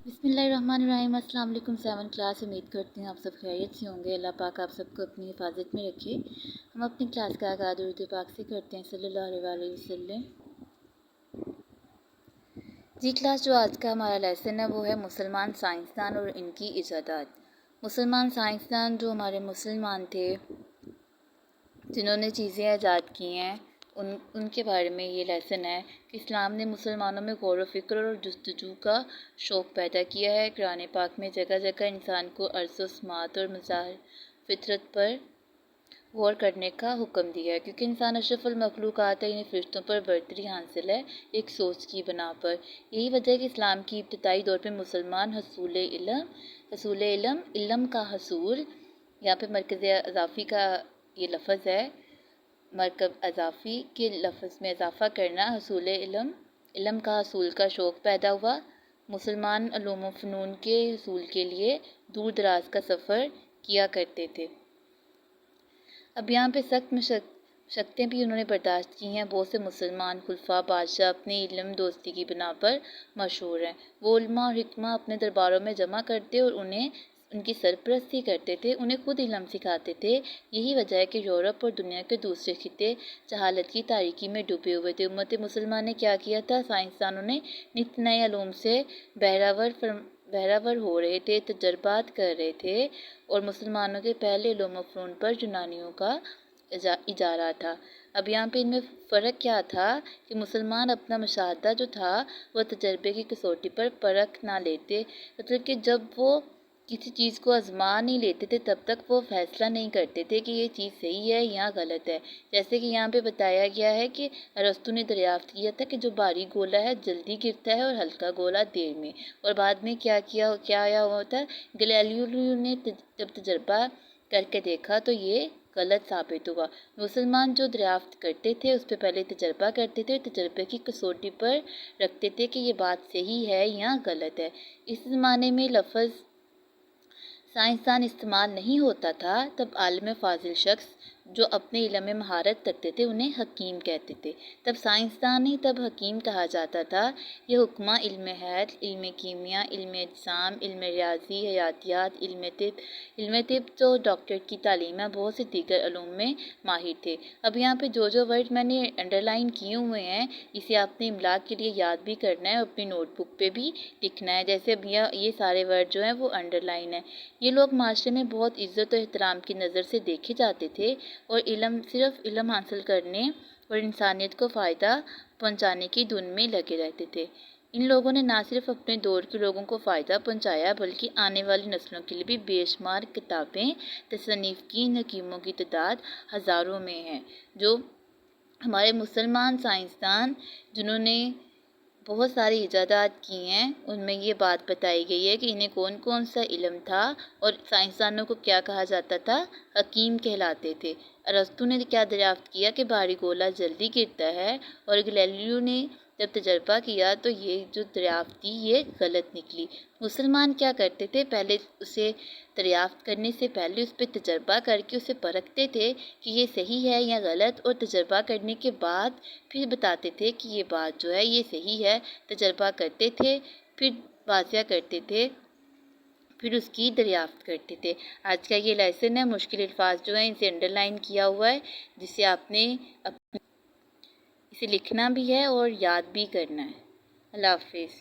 बिस्मिल्लाहिर्रहमानिर्रहीम। अस्सलाम वालेकुम। 7 क्लास। उम्मीद करती हूँ आप सब खैरियत से होंगे। अल्लाह पाक आप सबको अपनी हिफाजत में रखे। हम अपनी क्लास का आगाज़ उर्दू पाक से करते हैं। सल्लल्लाहु अलैहि वसल्लम। जी क्लास, जो आज का हमारा लेसन है वो है मुसलमान साइंसदान और इनकी इजादात। मुसलमान साइंसदान जो हमारे मुसलमान थे जिन्होंने चीज़ें ईजाद की हैं उनके बारे में ये लेसन है कि इस्लाम ने मुसलमानों में गौर व फ़िक्र और जस्तजू का शौक़ पैदा किया है। कुरान पाक में जगह जगह इंसान को अर्ज़ व समात और मज़ाहिर फितरत पर गौर करने का हुक्म दिया है, क्योंकि इंसान अशरफुल मखलूक़ात है, इन्हें फ़रिश्तों पर बरतरी हासिल है एक सोच की बना पर। यही वजह है कि इस्लाम की इब्तदाई दौर में मुसलमान हसूल इल्म का हसूल, यहाँ पे मरकज़ अज़ाफ़ी का ये लफ्ज़ है, मरकब अज़ाफ़ी के लफ्ज़ में इजाफ़ा करना, हसूल इल्म का हसूल का शौक़ पैदा हुआ। मुसलमान उलूम व फ़नून के हसूल के लिए दूर दराज का सफ़र किया करते थे। अब यहाँ पे सख्त मशक्क़तें भी उन्होंने बर्दाश्त की हैं। बहुत से मुसलमान खुलफा बादशाह अपने इल्म दोस्ती की बिना पर मशहूर हैं। वो उलमा और हिकमा अपने दरबारों में जमा करते और उन्हें उनकी सरपरस्ती करते थे, उन्हें खुद इल्म सिखाते थे। यही वजह है कि यूरोप और दुनिया के दूसरे खित्ते जहालत की तारीकी में डूबे हुए थे। उम्मत मुसलमान ने क्या किया था? साइंसदानों ने नित नए इल्म से बहरावर हो रहे थे, तजर्बात कर रहे थे, और मुसलमानों के पहले इल्म व फ़नून पर यूनानियों का इजारा था। अब यहाँ पे इनमें फ़र्क क्या था कि मुसलमान अपना मुशाहदा जो था वह तजर्बे की कसौटी पर परख ना लेते, मतलब कि जब वो किसी चीज़ को आजमा नहीं लेते थे तब तक वो फैसला नहीं करते थे कि ये चीज़ सही है या गलत है। जैसे कि यहाँ पे बताया गया है कि अरस्तु ने दरियाफ्त किया था कि जो भारी गोला है जल्दी गिरता है और हल्का गोला देर में, और बाद में क्या आया हुआ था, गैलीलियो ने जब तजर्बा करके देखा तो ये गलत साबित हुआ। मुसलमान जो दरियाफ्त करते थे उस पर पहले तजर्बा करते थे, तजर्बे की कसौटी पर रखते थे कि ये बात सही है या गलत है। इस ज़माने में लफ्ज़ साइंसदान इस्तेमाल नहीं होता था, तब आलिम फाजिल शख्स जो अपने इल्म में महारत रखते थे उन्हें हकीम कहते थे। तब साइंसदान नहीं, तब हकीम कहा जाता था। यह हुक्मा इल्म हैत, इल्म कीमिया, इल्म अजसाम, इल्म रियाजी, हयातियात, इल्म तिब तो डॉक्टर की तालीम है, बहुत से दीगर इल्म में माहिर थे। अब यहाँ पे जो वर्ड मैंने अंडरलाइन किए हुए हैं इसे आपने इमला के लिए याद भी करना है और अपनी नोटबुक पे भी लिखना है। जैसे अब ये सारे वर्ड जो हैं वो अंडरलाइन है। ये लोग माशरे में बहुत इज़्ज़त और एहतराम की नज़र से देखे जाते थे और सिर्फ इल्म हासिल करने और इंसानियत को फ़ायदा पहुंचाने की धुन में लगे रहते थे। इन लोगों ने ना सिर्फ अपने दौर के लोगों को फ़ायदा पहुंचाया बल्कि आने वाली नस्लों के लिए भी बेशुमार किताबें तसनीफ़ की। इन हकीमों की तादाद हज़ारों में है। जो हमारे मुसलमान साइंसदान जिन्होंने बहुत सारी इजादात की हैं उनमें ये बात बताई गई है कि इन्हें कौन कौन सा इल्म था और साइंसदानों को क्या कहा जाता था, हकीम कहलाते थे। अरस्तु ने क्या दरियाफ्त किया कि भारी गोला जल्दी गिरता है, और गैलीलियो ने जब तजर्बा किया तो ये जो दरियाफ्त थी ये गलत निकली। मुसलमान क्या करते थे, पहले उसे दरियाफ्त करने से पहले उस पर तजर्बा करके उसे परखते थे कि ये सही है या गलत, और तजर्बा करने के बाद फिर बताते थे कि ये बात जो है ये सही है। तजर्बा करते थे, फिर वाज़िया करते थे, फिर उसकी दरियाफ्त करते थे। आज का ये लेसन है, मुश्किल अल्फाज जो है इसे अंडरलाइन किया हुआ है, जिसे आपने इसे लिखना भी है और याद भी करना है। अल्लाह हाफिज़।